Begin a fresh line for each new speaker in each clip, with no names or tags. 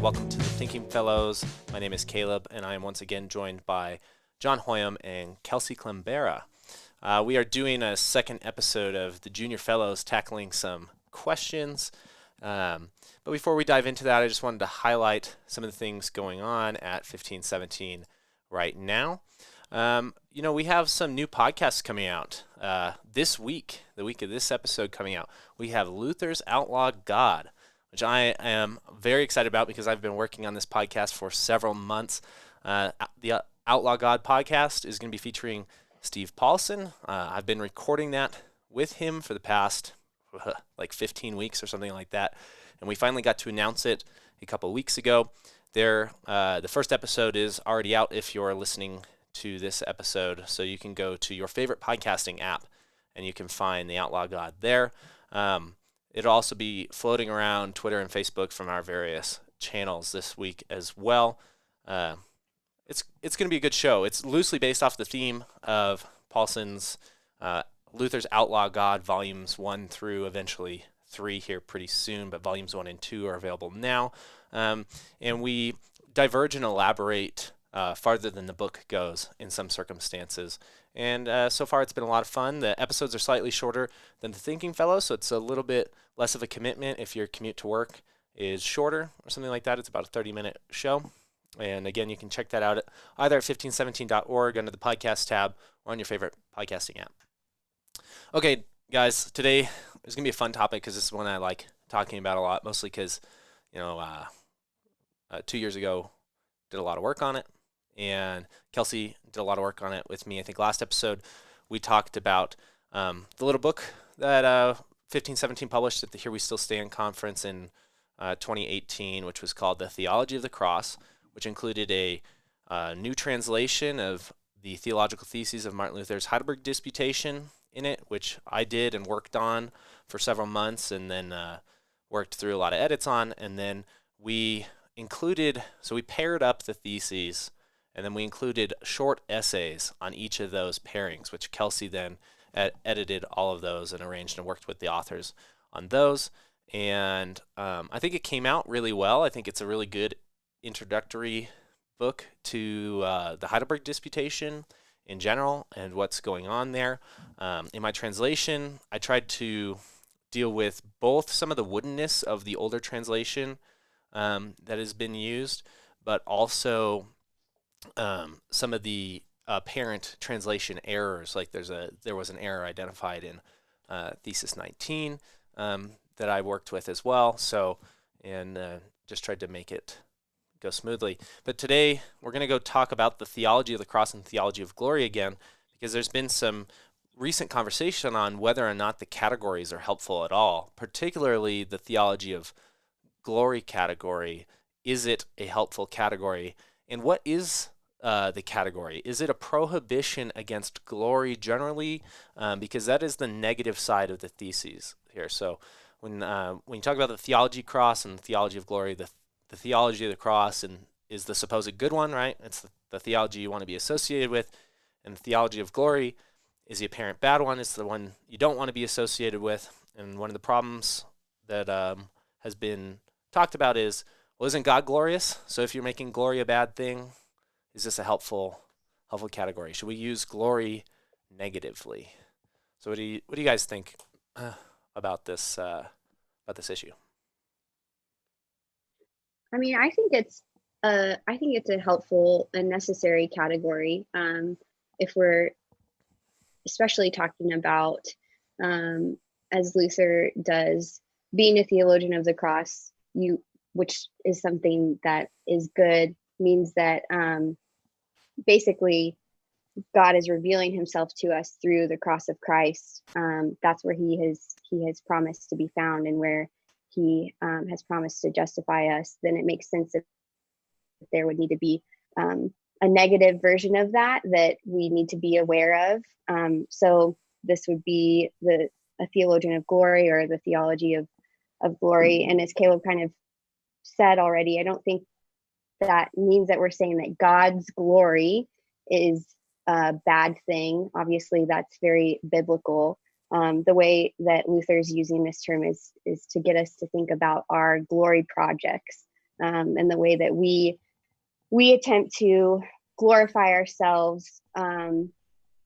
welcome to the Thinking Fellows. My name is Caleb, and I am once again joined by John Hoyum and Kelsi Klembara. We are doing a second episode of the Junior Fellows, tackling some questions. But before we dive into that, I just wanted to highlight some of the things going on at 1517 right now. We have some new podcasts coming out this week, the week of this episode coming out. We have Luther's Outlaw God, which I am very excited about because I've been working on this podcast for several months. The Outlaw God podcast is going to be featuring Steve Paulson. I've been recording that with him for the past like 15 weeks or something like that, and we finally got to announce it a couple of weeks ago. The first episode is already out if you're listening to this episode, so you can go to your favorite podcasting app and you can find the Outlaw God there. It'll also be floating around Twitter and Facebook from our various channels this week as well. It's going to be a good show. It's loosely based off the theme of Paulson's Luther's Outlaw God, volumes 1 through eventually 3 here pretty soon, but volumes 1 and 2 are available now. And we diverge and elaborate farther than the book goes in some circumstances. And so far it's been a lot of fun. The episodes are slightly shorter than the Thinking Fellows, so it's a little bit less of a commitment if your commute to work is shorter or something like that. It's about a 30-minute show. And again, you can check that out either at 1517.org under the podcast tab or on your favorite podcasting app. Okay, guys, today is going to be a fun topic because this is one I like talking about a lot, mostly because, 2 years ago, did a lot of work on it. And Kelsi did a lot of work on it with me. I think last episode we talked about the little book that 1517 published at the Here We Still Stand conference in 2018, which was called The Theology of the Cross, which included a new translation of the theological theses of Martin Luther's Heidelberg Disputation in it, which I did and worked on for several months and then worked through a lot of edits on. And then we paired up the theses, and then we included short essays on each of those pairings, which Kelsi then edited all of those and arranged and worked with the authors on those. And I think it came out really well. I think it's a really good introductory book to the Heidelberg Disputation in general and what's going on there. In my translation, I tried to deal with both some of the woodenness of the older translation that has been used, but also some of the apparent translation errors. Like there was an error identified in Thesis 19 that I worked with as well. So, and just tried to make it go smoothly. But today we're going to go talk about the theology of the cross and theology of glory again, because there's been some recent conversation on whether or not the categories are helpful at all, particularly the theology of glory category. Is it a helpful category? And what is the category? Is it a prohibition against glory generally? Because that is the negative side of the theses here. So when you talk about the theology cross and the theology of glory, the theology of the cross is the supposed good one, right? It's the theology you want to be associated with. And the theology of glory is the apparent bad one. It's the one you don't want to be associated with. And one of the problems that has been talked about is, well, isn't God glorious? So if you're making glory a bad thing, is this a helpful category? Should we use glory negatively? So what do you guys think about this issue?
I mean, I think it's a helpful and necessary category. If we're especially talking about, as Luther does, being a theologian of the cross, which is something that is good, means that basically God is revealing himself to us through the cross of Christ. That's where he has promised to be found, and where he has promised to justify us. Then it makes sense that there would need to be a negative version of that we need to be aware of. So this would be a theologian of glory, or the theology of glory. And as Caleb kind of said already, I don't think that means that we're saying that God's glory is a bad thing. Obviously, that's very biblical. The way that Luther's using this term is to get us to think about our glory projects. and the way that we attempt to glorify ourselves,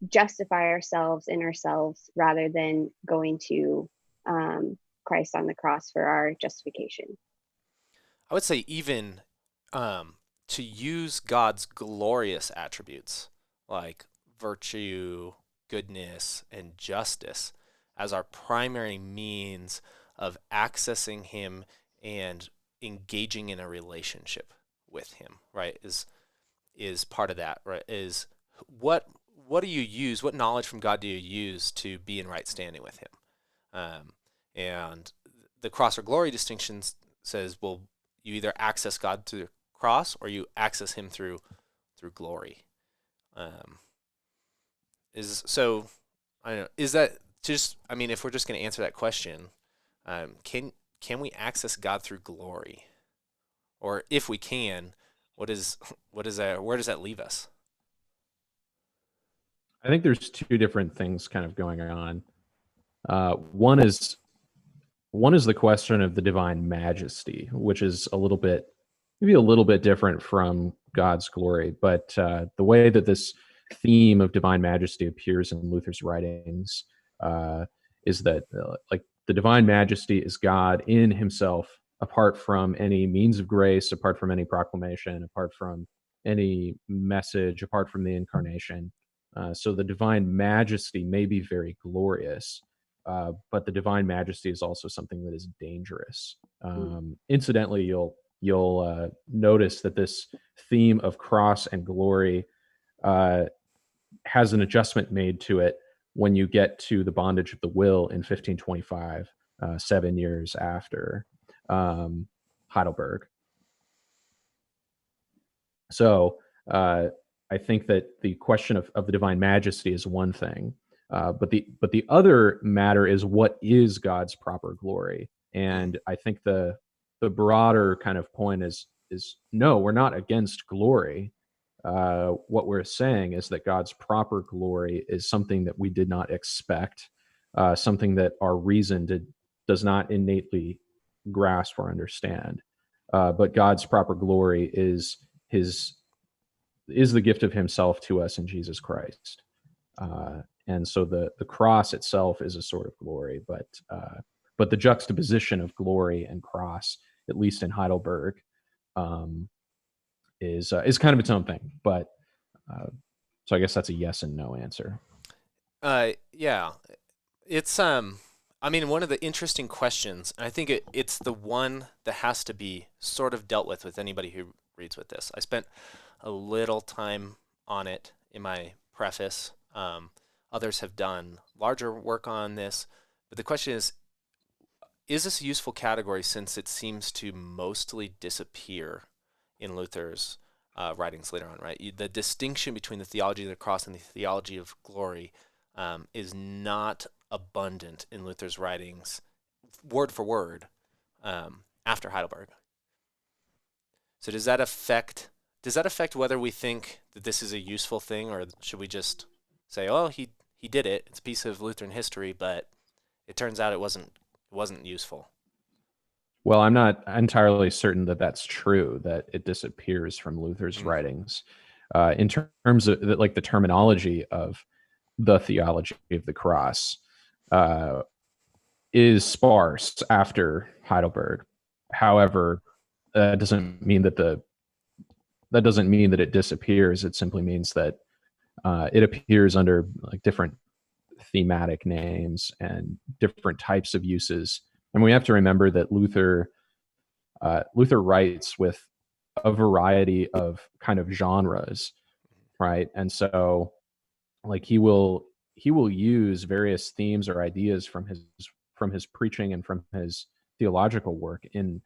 justify ourselves in ourselves, rather than going to Christ on the cross for our justification.
I would say even to use God's glorious attributes like virtue, goodness, and justice as our primary means of accessing Him and engaging in a relationship with Him, right? Is part of that, right? Is what what do you use? What knowledge from God do you use to be in right standing with Him? And the cross or glory distinction says, well, you either access God through the cross or you access Him through glory. Um, is so I don't know. Is that just? I mean, if we're just going to answer that question, can we access God through glory, or if we can, what is that? Where does that leave us?
I think there's two different things kind of going on. One is the question of the divine majesty, which is maybe a little bit different from God's glory. But the way that this theme of divine majesty appears in Luther's writings is that, like, the divine majesty is God in Himself, apart from any means of grace, apart from any proclamation, apart from any message, apart from the incarnation. So the divine majesty may be very glorious, but the divine majesty is also something that is dangerous. Incidentally, you'll notice that this theme of cross and glory uh, has an adjustment made to it when you get to the bondage of the will in 1525, 7 years after Heidelberg. So I think that the question of the divine majesty is one thing, but the other matter is, what is God's proper glory? And I think the broader kind of point is no, we're not against glory. What we're saying is that God's proper glory is something that we did not expect, something that our reason does not innately grasp or understand. But God's proper glory his is the gift of Himself to us in Jesus Christ. And so the cross itself is a sort of glory, but the juxtaposition of glory and cross, at least in Heidelberg, is kind of its own thing. But so I guess that's a yes and no answer.
Yeah, it's I mean, one of the interesting questions, and I think it's the one that has to be sort of dealt with anybody who reads with this. I spent a little time on it in my preface. Others have done larger work on this, but the question is this a useful category since it seems to mostly disappear in Luther's writings later on, right? The distinction between the theology of the cross and the theology of glory is not abundant in Luther's writings, word for word, after Heidelberg. So does that affect whether we think that this is a useful thing, or should we just say, oh, he did it, it's a piece of Lutheran history, but it turns out it wasn't useful?
Well, I'm not entirely certain that that's true, that it disappears from Luther's writings. In terms of like the terminology of the theology of the cross is sparse after Heidelberg. However, that doesn't mean that it disappears. It simply means that it appears under like different thematic names and different types of uses. And we have to remember that Luther writes with a variety of kind of genres, right? And so, like, he will use various themes or ideas from his preaching and from his theological work in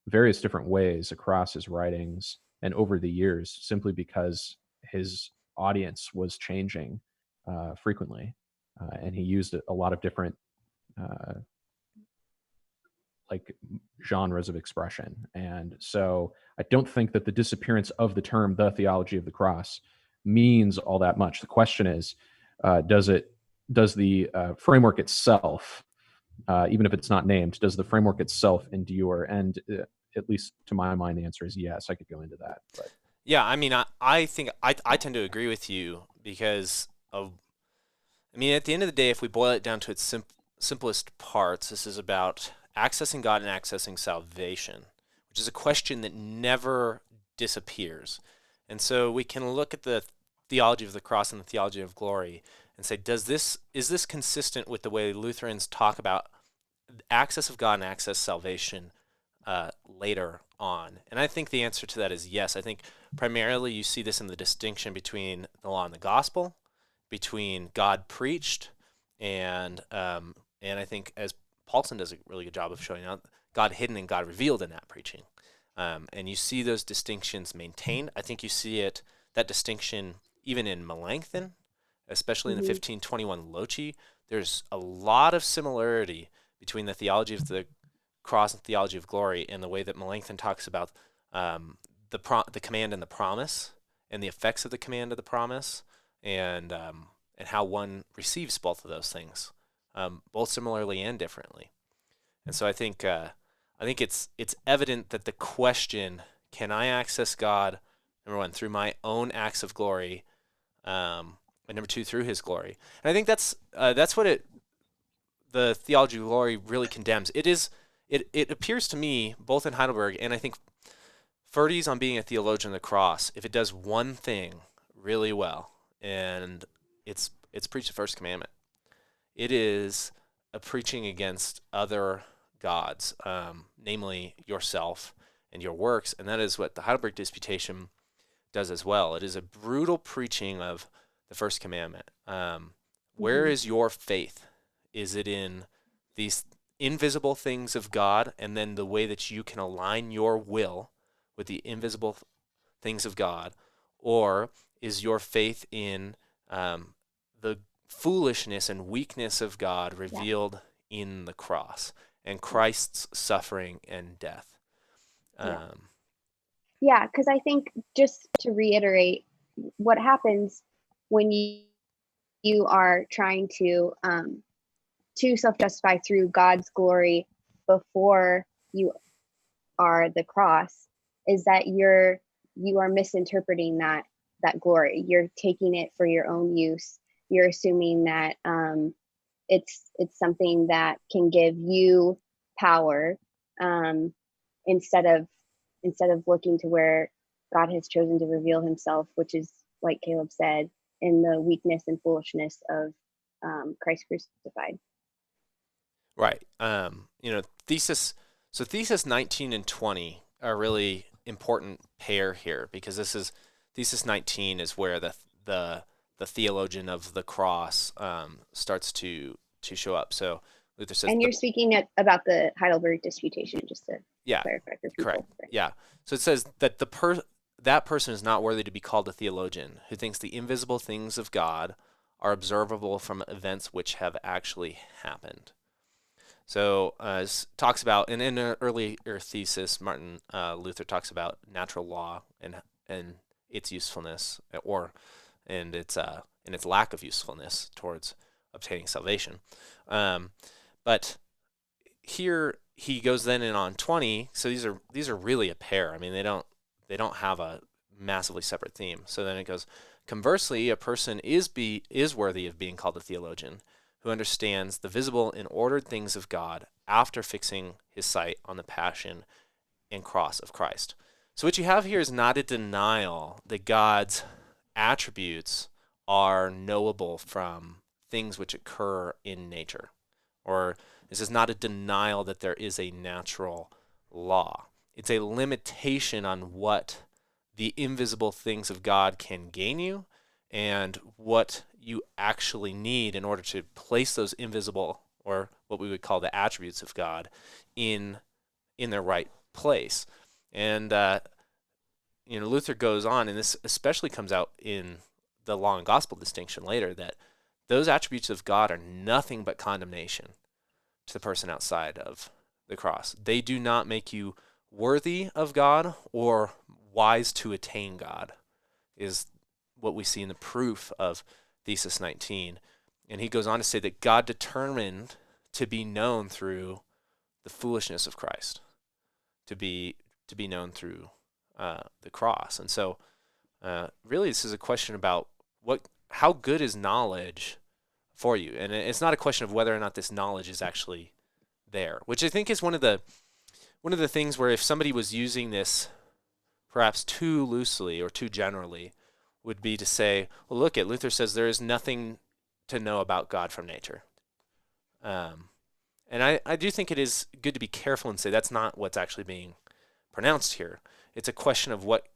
various different ways across his writings and over the years, simply because his audience was changing frequently, and he used a lot of different uh, like genres of expression. And so I don't think that the disappearance of the term "the theology of the cross" means all that much. The question is, does the framework itself, even if it's not named, does the framework itself endure? And at least to my mind, the answer is yes. I could go into that, but
Yeah, I mean, I think I tend to agree with you because of, I mean, at the end of the day, if we boil it down to its simplest parts, this is about accessing God and accessing salvation, which is a question that never disappears. And so we can look at the theology of the cross and the theology of glory and say, is this consistent with the way Lutherans talk about access of God and access salvation later on? And I think the answer to that is yes. I think primarily you see this in the distinction between the law and the gospel, between God preached, and I think, as Paulson does a really good job of showing out, God hidden and God revealed in that preaching. And you see those distinctions maintained. I think you see that distinction even in Melanchthon, especially in the 1521 Loci. There's a lot of similarity between the theology of the cross and theology of glory and the way that Melanchthon talks about the command and the promise and the effects of the command of the promise, and how one receives both of those things, both similarly and differently. And so I think it's evident that the question, can I access God, number one, through my own acts of glory, and number two, through His glory. And I think that's what the theology of glory really condemns. It appears to me, both in Heidelberg and I think Furti's on being a theologian of the cross, if it does one thing really well, and it's preach the first commandment. It is a preaching against other gods, namely yourself and your works, and that is what the Heidelberg Disputation does as well. It is a brutal preaching of the first commandment. Where is your faith? Is it in these invisible things of God, and then the way that you can align your will with the invisible things of God, or is your faith in the foolishness and weakness of God revealed in the cross and Christ's suffering and death?
Yeah, because I think, just to reiterate, what happens when you are trying to self-justify through God's glory before you are the cross is that you are misinterpreting that glory. You're taking it for your own use. You're assuming that it's something that can give you power, instead of looking to where God has chosen to reveal Himself, which is, like Caleb said, in the weakness and foolishness of Christ crucified.
Right. Thesis 19 and 20 are a really important pair here, because thesis 19 is where the theologian of the cross starts to show up. So Luther says,
and you're speaking about the Heidelberg Disputation, just to clarify for people.
Correct. Right. Yeah. So it says that that person is not worthy to be called a theologian, who thinks the invisible things of God are observable from events which have actually happened. So talks about, and in an earlier thesis, Martin Luther talks about natural law and its usefulness, and its lack of usefulness towards obtaining salvation. But here he goes then in on 20. So these are really a pair. I mean, they don't have a massively separate theme. So then it goes, conversely, a person is worthy of being called a theologian, who understands the visible and ordered things of God after fixing his sight on the passion and cross of Christ. So what you have here is not a denial that God's attributes are knowable from things which occur in nature, or this is not a denial that there is a natural law. It's a limitation on what the invisible things of God can gain you and what you actually need in order to place those invisible, or what we would call the attributes of God, in their right place. And Luther goes on, and this especially comes out in the law and gospel distinction later, that those attributes of God are nothing but condemnation to the person outside of the cross. They do not make you worthy of God or wise to attain God, is what we see in the proof of thesis 19. And he goes on to say that God determined to be known through the foolishness of Christ, to be to be known through the cross. And so, really, this is a question about how good is knowledge for you, and it's not a question of whether or not this knowledge is actually there, which I think is one of the things where if somebody was using this perhaps too loosely or too generally, would be to say, well, look at Luther says there is nothing to know about God from nature. And I do think it is good to be careful and say that's not what's actually being pronounced here. It's a question of what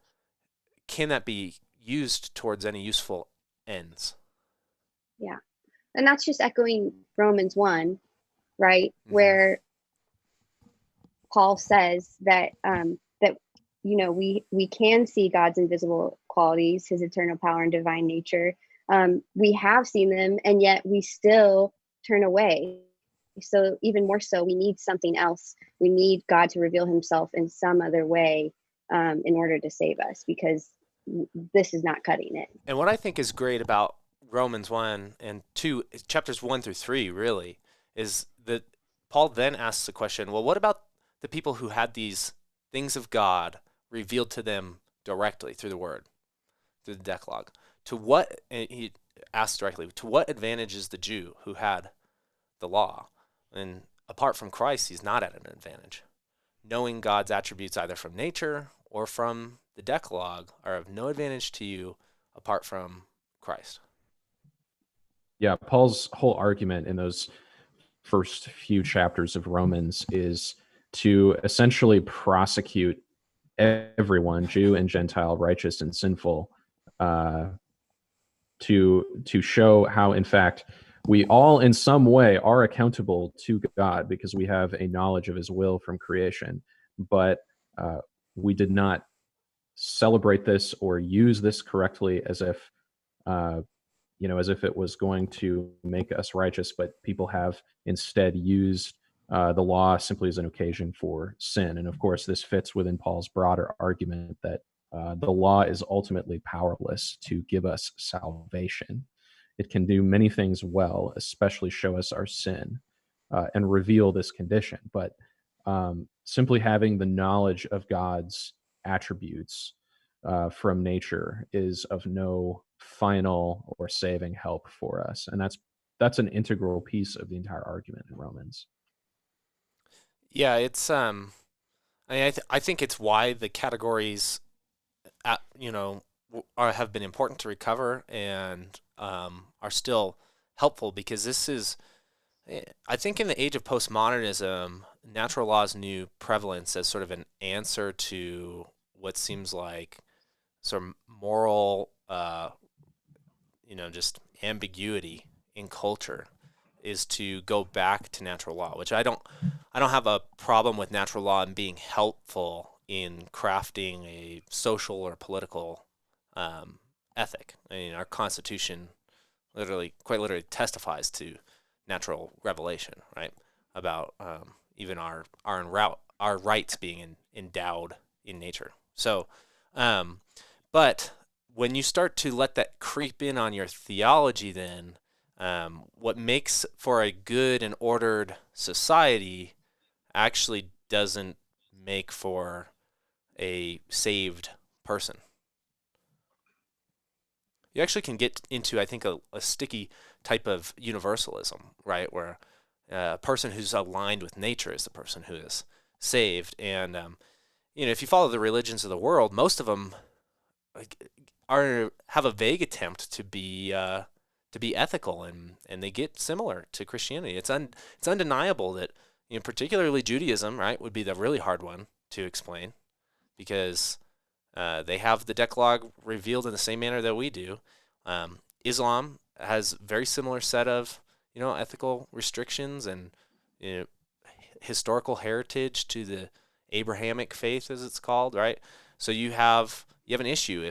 can that be used towards any useful ends.
Yeah. And that's just echoing Romans 1, right?
Mm-hmm.
Where Paul says that we can see God's invisible qualities, his eternal power and divine nature. We have seen them, and yet we still turn away. So even more so, we need something else. We need God to reveal himself in some other way in order to save us, because this is not cutting it.
And what I think is great about Romans 1 and 2, chapters 1 through 3, really, is that Paul then asks the question, well, what about the people who had these things of God revealed to them directly through the Word, through the Decalogue? He asks directly, to what advantage is the Jew who had the law? And apart from Christ, he's not at an advantage. Knowing God's attributes either from nature or from the Decalogue are of no advantage to you apart from Christ.
Yeah, Paul's whole argument in those first few chapters of Romans is to essentially prosecute everyone, Jew and Gentile, righteous and sinful, to show how, in fact, we all in some way are accountable to God because we have a knowledge of his will from creation, but we did not celebrate this or use this correctly as if it was going to make us righteous, but people have instead used the law simply as an occasion for sin. And of course, this fits within Paul's broader argument that the law is ultimately powerless to give us salvation. It can do many things well, especially show us our sin and reveal this condition. But simply having the knowledge of God's attributes from nature is of no final or saving help for us, and that's an integral piece of the entire argument in Romans.
Yeah, it's I think it's why the categories have been important to recover and are still helpful, because this is, I think, in the age of postmodernism, natural law's new prevalence as sort of an answer to what seems like sort of moral, just ambiguity in culture, is to go back to natural law, which I don't have a problem with natural law and being helpful in crafting a social or political ethic. I mean, our Constitution quite literally testifies to natural revelation, right? About even our rights being endowed in nature. So, but when you start to let that creep in on your theology, then what makes for a good and ordered society actually doesn't make for a saved person. You actually can get into, I think, a sticky type of universalism, right, where a person who's aligned with nature is the person who is saved. And if you follow the religions of the world, most of them have a vague attempt to be ethical, and they get similar to Christianity. It's undeniable that particularly Judaism, right, would be the really hard one to explain, because they have the Decalogue revealed in the same manner that we do. Islam has a very similar set of ethical restrictions and historical heritage to the Abrahamic faith, as it's called, right? So you have an issue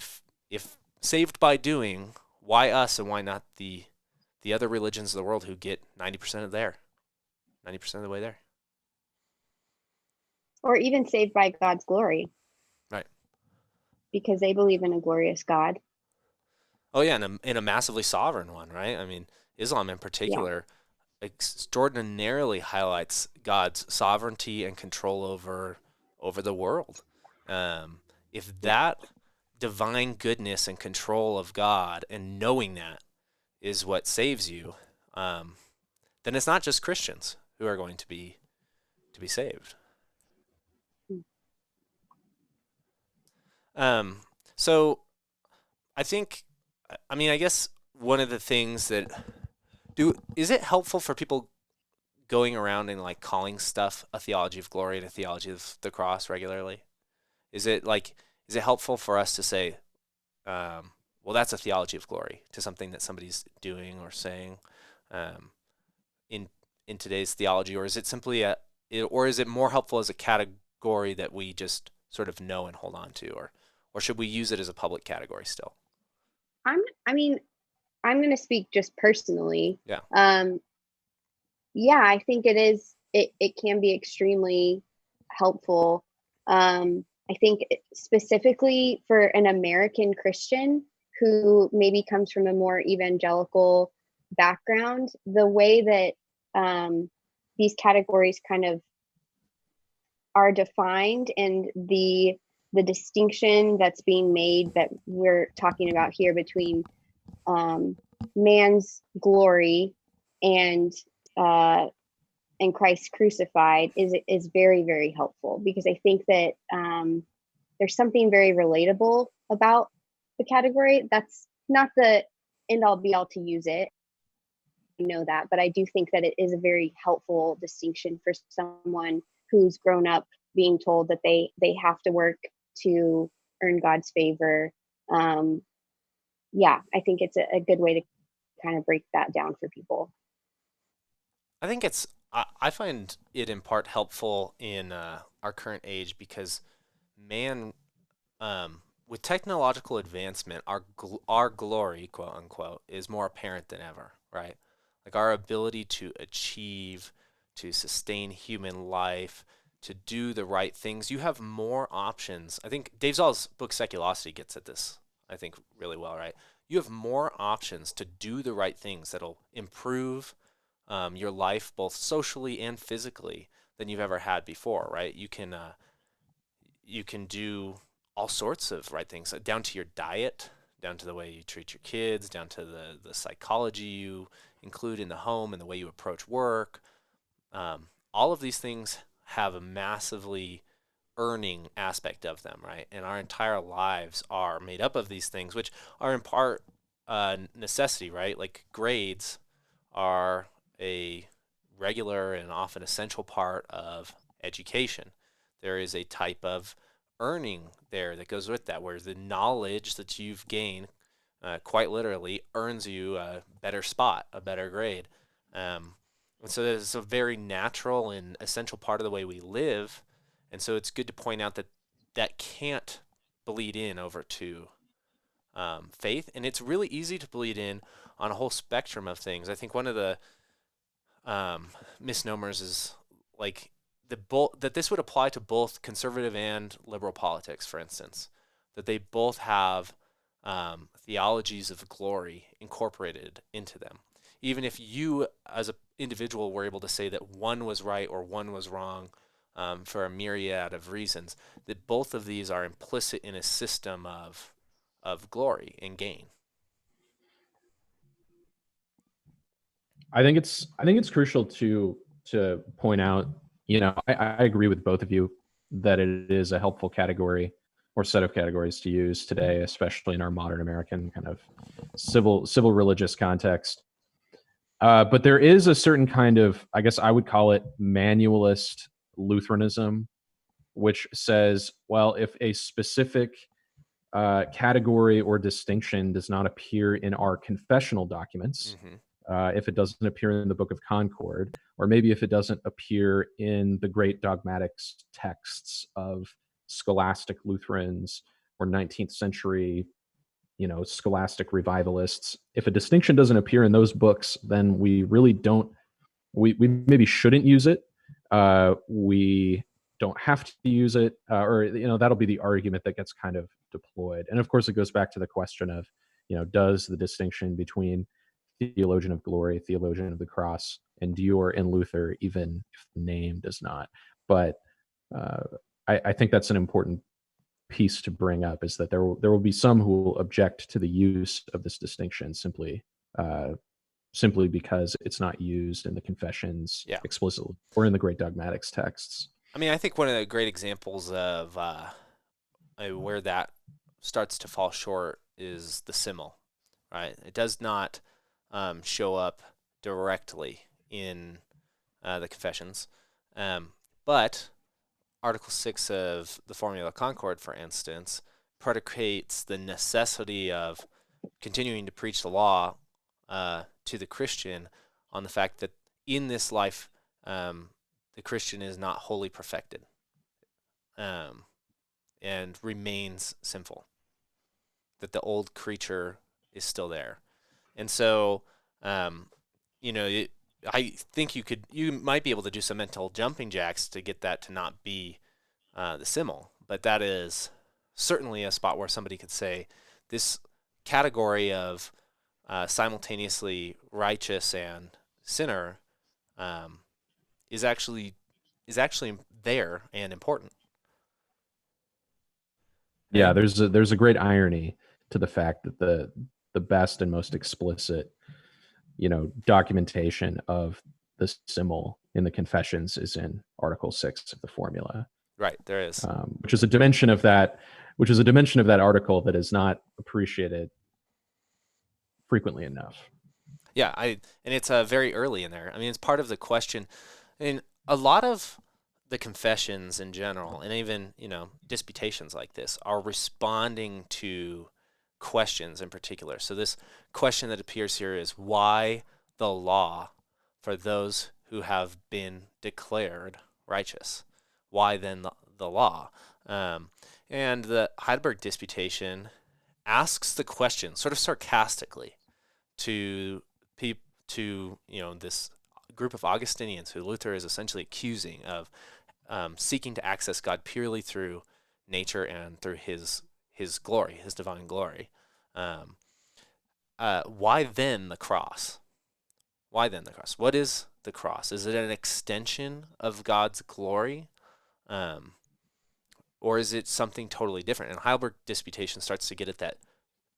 if saved by doing, why us and why not the other religions of the world who get 90% of the way there?
Or even saved by God's glory.
Right.
Because they believe in a glorious God.
Oh yeah, and in a massively sovereign one, right? I mean, Islam in particular extraordinarily highlights God's sovereignty and control over the world. If that divine goodness and control of God and knowing that is what saves you, um, then it's not just Christians who are going to be saved.
Mm.
Um, so I think, I mean, I guess one of the things that is it helpful for people going around and like calling stuff a theology of glory and a theology of the cross regularly? Is it like, is it helpful for us to say, well, that's a theology of glory to something that somebody's doing or saying um, in in today's theology, or is it simply or is it more helpful as a category that we just sort of know and hold on to, or should we use it as a public category still?
I mean, I'm going to speak just personally.
Yeah.
Yeah, I think it can be extremely helpful. I think specifically for an American Christian who maybe comes from a more evangelical background, the way that these categories kind of are defined and the distinction that's being made that we're talking about here between um, man's glory and uh, and Christ crucified is very, very helpful, because I think that there's something very relatable about the category. That's not the end all be all to use it, you know that, but I do think that it is a very helpful distinction for someone who's grown up being told that they have to work to earn God's favor. Um, yeah, I think it's a good way to kind of break that down for people.
I think I find it in part helpful in our current age because man, with technological advancement, our glory, quote unquote, is more apparent than ever, right? Like our ability to achieve, to sustain human life, to do the right things. You have more options. I think Dave Zoll's book Seculosity gets at this, I think, really well, right? You have more options to do the right things that'll improve your life both socially and physically than you've ever had before, right? You can do all sorts of right things, down to your diet, down to the way you treat your kids, down to the psychology you include in the home and the way you approach work. All of these things have a massively earning aspect of them, right? And our entire lives are made up of these things, which are in part necessity, right? Like grades are a regular and often essential part of education. There is a type of earning there that goes with that, where the knowledge that you've gained, quite literally, earns you a better spot, a better grade. And so it's a very natural and essential part of the way we live. And so it's good to point out that that can't bleed in over to faith. And it's really easy to bleed in on a whole spectrum of things. I think one of the misnomers is like that this would apply to both conservative and liberal politics, for instance, that they both have theologies of glory incorporated into them. Even if you, as an individual, were able to say that one was right or one was wrong for a myriad of reasons, that both of these are implicit in a system of glory and gain.
I think it's crucial to point out. I agree with both of you that it is a helpful category or set of categories to use today, especially in our modern American kind of civil religious context. But there is a certain kind of, I guess I would call it manualist Lutheranism, which says, well, if a specific category or distinction does not appear in our confessional documents,
Mm-hmm.
if it doesn't appear in the Book of Concord, or maybe if it doesn't appear in the great dogmatic texts of scholastic Lutherans or 19th century, scholastic revivalists, if a distinction doesn't appear in those books, then we really don't, we maybe shouldn't use it. We don't have to use it, or that'll be the argument that gets kind of deployed. And of course, it goes back to the question of, does the distinction between theologian of glory, theologian of the cross, endure in Luther, even if the name does not? But uh, I think that's an important piece to bring up is that there will be some who will object to the use of this distinction simply because it's not used in the confessions
Yeah.
explicitly or in the great dogmatics texts.
I mean, I think one of the great examples of where that starts to fall short is the simile, right? It does not show up directly in the confessions, but Article 6 of the Formula Concord, for instance, predicates the necessity of continuing to preach the law to the Christian on the fact that in this life, the Christian is not wholly perfected and remains sinful, that the old creature is still there. And so, I think you might be able to do some mental jumping jacks to get that to not be the simile, but that is certainly a spot where somebody could say this category of simultaneously righteous and sinner is actually there and important.
Yeah, there's a great irony to the fact that the best and most explicit, documentation of the simile in the confessions is in Article 6 of the Formula.
Right, there is.
Which is a dimension of that article that is not appreciated frequently enough.
Yeah, and it's very early in there. I mean, it's part of the question. I mean, a lot of the confessions in general, and even disputations like this, are responding to questions in particular. So this question that appears here is why the law for those who have been declared righteous? Why then the law? And the Heidelberg Disputation asks the question sort of sarcastically to this group of Augustinians who Luther is essentially accusing of seeking to access God purely through nature and through his glory, his divine glory. Why then the cross? Why then the cross? What is the cross? Is it an extension of God's glory? Or is it something totally different? And Heidelberg Disputation starts to get at that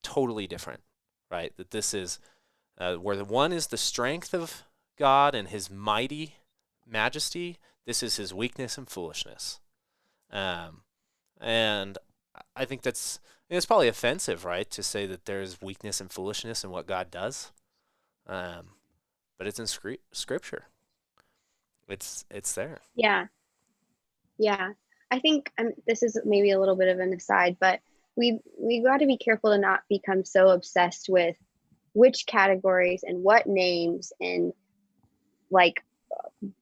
totally different, right? That this is where the one is the strength of God and his mighty majesty. This is his weakness and foolishness. And I think it's probably offensive, right, to say that there's weakness and foolishness in what God does. But it's in Scripture. It's there.
Yeah. I think this is maybe a little bit of an aside, but we got to be careful to not become so obsessed with which categories and what names and like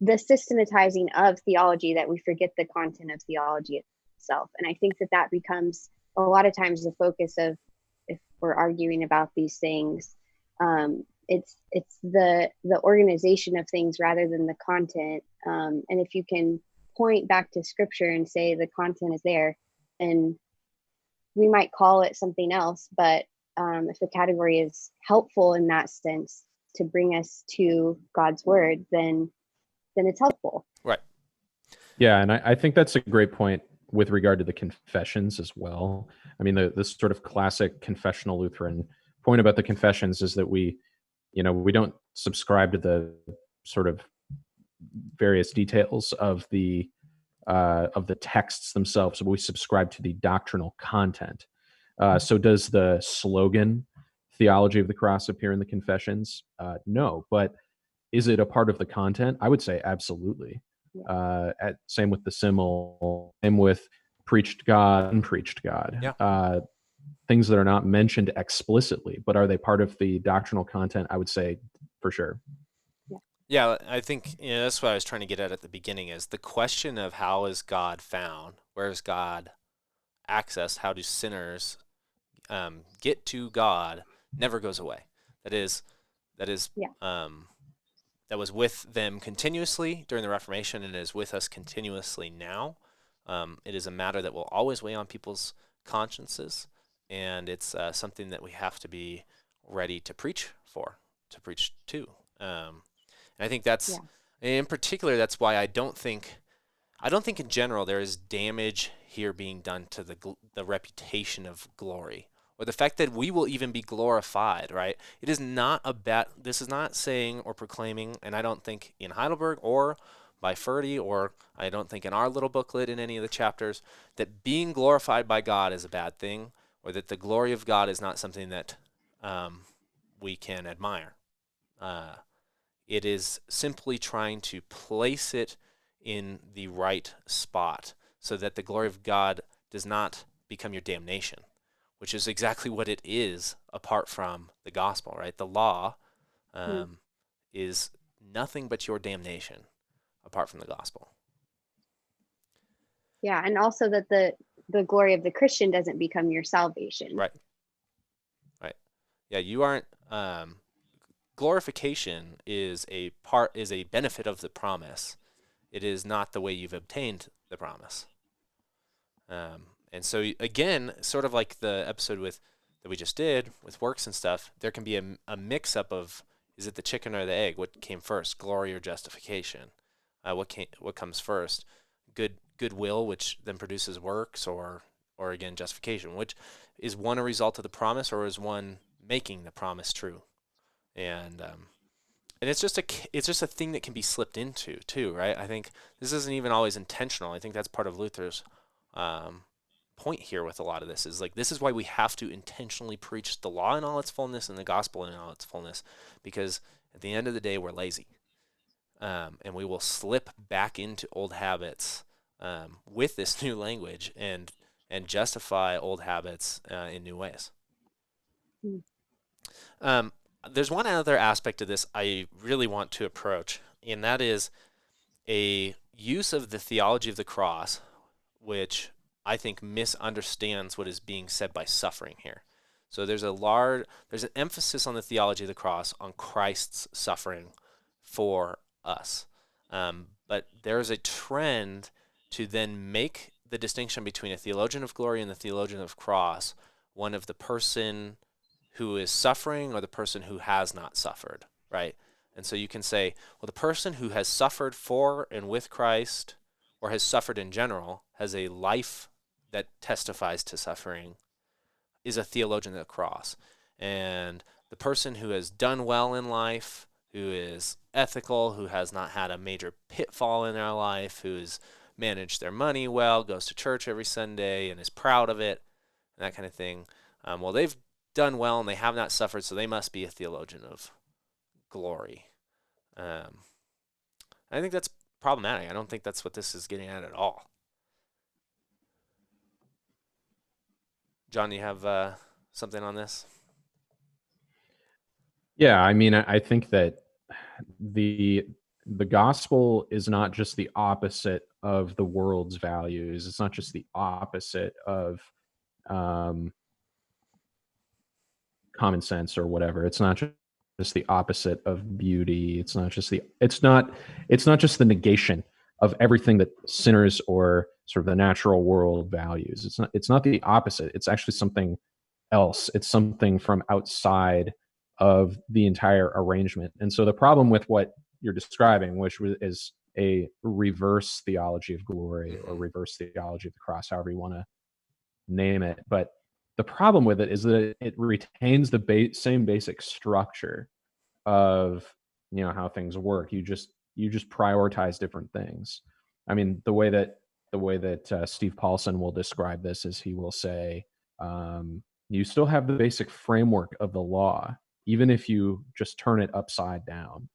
the systematizing of theology that we forget the content of theology itself. And I think that becomes a lot of times the focus of, if we're arguing about these things, it's the organization of things rather than the content. And if you can point back to Scripture and say the content is there, and we might call it something else, but if the category is helpful in that sense to bring us to God's word, then it's helpful.
Right.
Yeah, and I think that's a great point with regard to the confessions as well. I mean, this sort of classic confessional Lutheran point about the confessions is that we don't subscribe to the sort of various details of the texts themselves, but we subscribe to the doctrinal content. So does the slogan theology of the cross appear in the confessions? No, but is it a part of the content? I would say absolutely. Same with the simile, same with preached God, unpreached God.
Yeah.
Things that are not mentioned explicitly, but are they part of the doctrinal content? I would say for sure.
Yeah, I think that's what I was trying to get at the beginning is the question of how is God found? Where is God accessed? How do sinners get to God? Never goes away. That was with them continuously during the Reformation and is with us continuously now. It is a matter that will always weigh on people's consciences, and it's something that we have to be ready to preach to. And I think that's, in particular, that's why I don't think in general there is damage here being done to the reputation of glory, or the fact that we will even be glorified, right? It is not about, this is not saying or proclaiming, and I don't think in Heidelberg or by Ferdy, or I don't think in our little booklet in any of the chapters, that being glorified by God is a bad thing, or that the glory of God is not something that we can admire. It is simply trying to place it in the right spot so that the glory of God does not become your damnation, which is exactly what it is apart from the gospel, right? The law is nothing but your damnation apart from the gospel.
Yeah, and also that the glory of the Christian doesn't become your salvation.
Right. Right. Yeah, you aren't glorification is a benefit of the promise. It is not the way you've obtained the promise. And so again, sort of like the episode that we just did with works and stuff, there can be a mix up of, is it the chicken or the egg? What came first, glory or justification? What comes first? Goodwill, which then produces works, or again justification, which is one a result of the promise, or is one making the promise true? And it's just a thing that can be slipped into too, right? I think this isn't even always intentional. I think that's part of Luther's point here with a lot of this, is like, this is why we have to intentionally preach the law in all its fullness and the gospel in all its fullness, because at the end of the day, we're lazy, and we will slip back into old habits with this new language and justify old habits in new ways. There's one other aspect of this I really want to approach, and that is a use of the theology of the cross, which I think misunderstands what is being said by suffering here. So there's an emphasis on the theology of the cross, on Christ's suffering for us. But there's a trend to then make the distinction between a theologian of glory and the theologian of cross one of the person who is suffering or the person who has not suffered, right? And so you can say, well, the person who has suffered for and with Christ, or has suffered in general, has a life that testifies to suffering, is a theologian of the cross. And the person who has done well in life, who is ethical, who has not had a major pitfall in their life, who's managed their money well, goes to church every Sunday and is proud of it, and that kind of thing, well, they've done well and they have not suffered, so they must be a theologian of glory. I think that's problematic. I don't think that's what this is getting at all. John, you have something on this?
Yeah, I mean, I think that the gospel is not just the opposite of the world's values. It's not just the opposite of common sense or whatever. It's not just the opposite of beauty. It's not just the negation of everything that sinners or sort of the natural world values. It's not the opposite. It's actually something else. It's something from outside of the entire arrangement. And so the problem with what you're describing, which is a reverse theology of glory or reverse theology of the cross, however you want to name it, but the problem with it is that it retains the same basic structure of how things work. You just prioritize different things. I mean, the way that Steve Paulson will describe this is he will say, you still have the basic framework of the law, even if you just turn it upside down.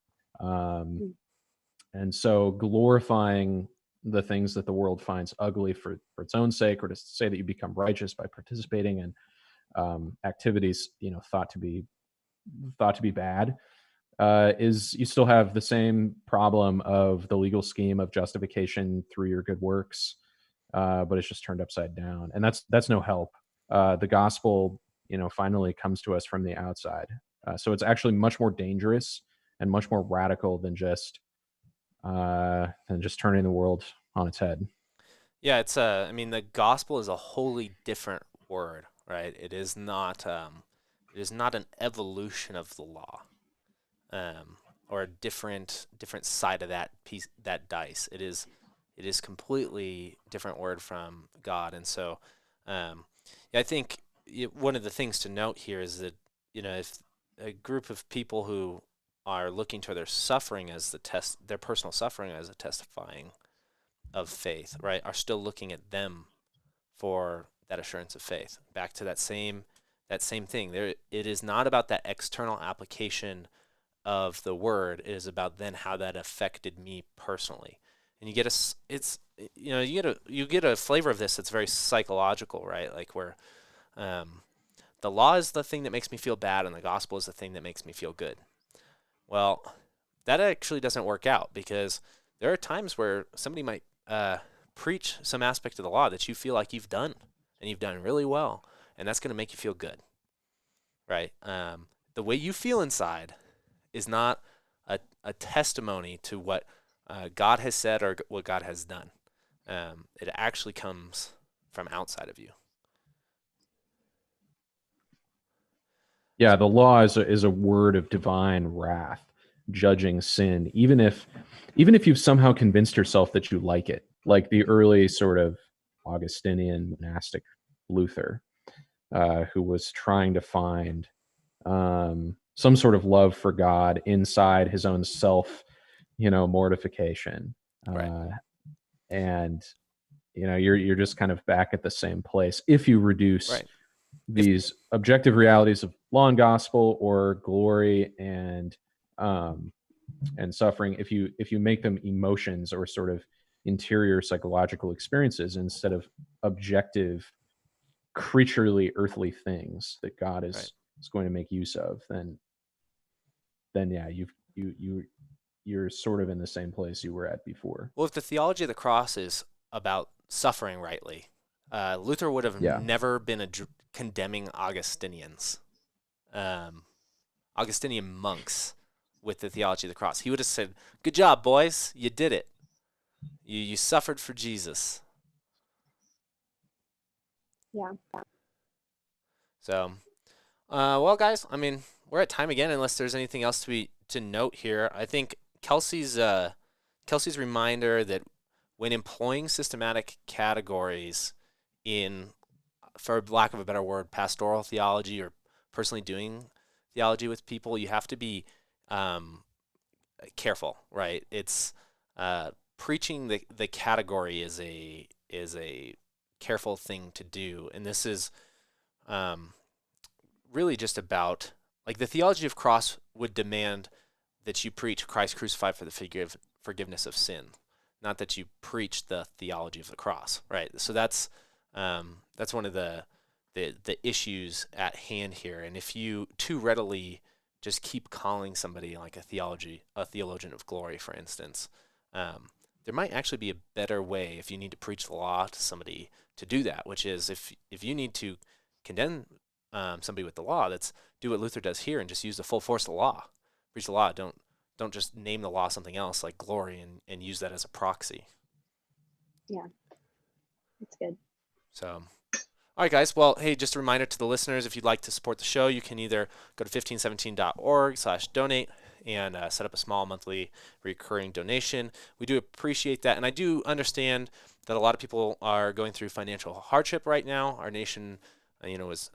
And so glorifying the things that the world finds ugly for its own sake, or to say that you become righteous by participating in activities thought to be bad, is you still have the same problem of the legal scheme of justification through your good works, but it's just turned upside down, and that's no help. The gospel finally comes to us from the outside, so it's actually much more dangerous and much more radical than just turning the world on its head.
Yeah, it's I mean, the gospel is a wholly different word, right? It is not an evolution of the law, or a different side of that dice. It is It is completely different word from God. And so, I think one of the things to note here is that, if a group of people who are looking to their suffering as their personal suffering as a testifying of faith, right, are still looking at them for that assurance of faith. Back to that same thing. There, it is not about that external application of the word. It is about then how that affected me personally. And you get a flavor of this that's very psychological, right? Like where the law is the thing that makes me feel bad, and the gospel is the thing that makes me feel good. Well, that actually doesn't work out, because there are times where somebody might preach some aspect of the law that you feel like you've done, and you've done really well, and that's going to make you feel good, right? The way you feel inside is not a testimony to what God has said or what God has done. It actually comes from outside of you.
Yeah, the law is a word of divine wrath, judging sin, even if you've somehow convinced yourself that you like it, like the early sort of Augustinian monastic Luther, who was trying to find some sort of love for God inside his own self, mortification,
Right.
and you're just kind of back at the same place if you reduce
Right.
these objective realities of law and gospel, or glory and suffering, if you make them emotions or sort of interior psychological experiences instead of objective creaturely earthly things that God
Right.
is going to make use of, then yeah, you're sort of in the same place you were at before.
Well, if the theology of the cross is about suffering rightly, Luther would have
Yeah.
never been condemning Augustinians, Augustinian monks, with the theology of the cross. He would have said, "Good job, boys. You did it. You suffered for Jesus."
Yeah.
So, well, guys, I mean, we're at time again, unless there's anything else to note here. I think Kelsey's reminder that when employing systematic categories in, for lack of a better word, pastoral theology, or personally doing theology with people, you have to be careful, right? It's preaching the category is a careful thing to do, and this is really just about, like, the theology of cross would demand that you preach Christ crucified for the forgiveness of sin, not that you preach the theology of the cross, right? So that's one of the issues at hand here. And if you too readily just keep calling somebody like a theologian of glory, for instance, there might actually be a better way, if you need to preach the law to somebody, to do that, which is if you need to condemn somebody with the law, that's do what Luther does here and just use the full force of the law. Preach the law. Don't just name the law something else like glory and use that as a proxy.
Yeah, that's good.
So, all right, guys. Well, hey, just a reminder to the listeners, if you'd like to support the show, you can either go to 1517.org/donate and set up a small monthly recurring donation. We do appreciate that. And I do understand that a lot of people are going through financial hardship right now. Our nation, was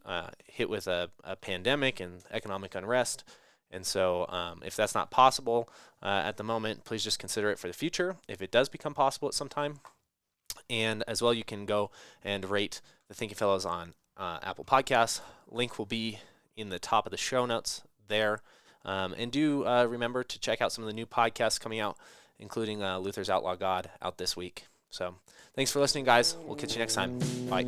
hit with a pandemic and economic unrest. And so if that's not possible at the moment, please just consider it for the future if it does become possible at some time. And as well, you can go and rate the Thinking Fellows on Apple Podcasts. Link will be in the top of the show notes there. And do remember to check out some of the new podcasts coming out, including Luther's Outlaw God out this week. So thanks for listening, guys. We'll catch you next time. Bye.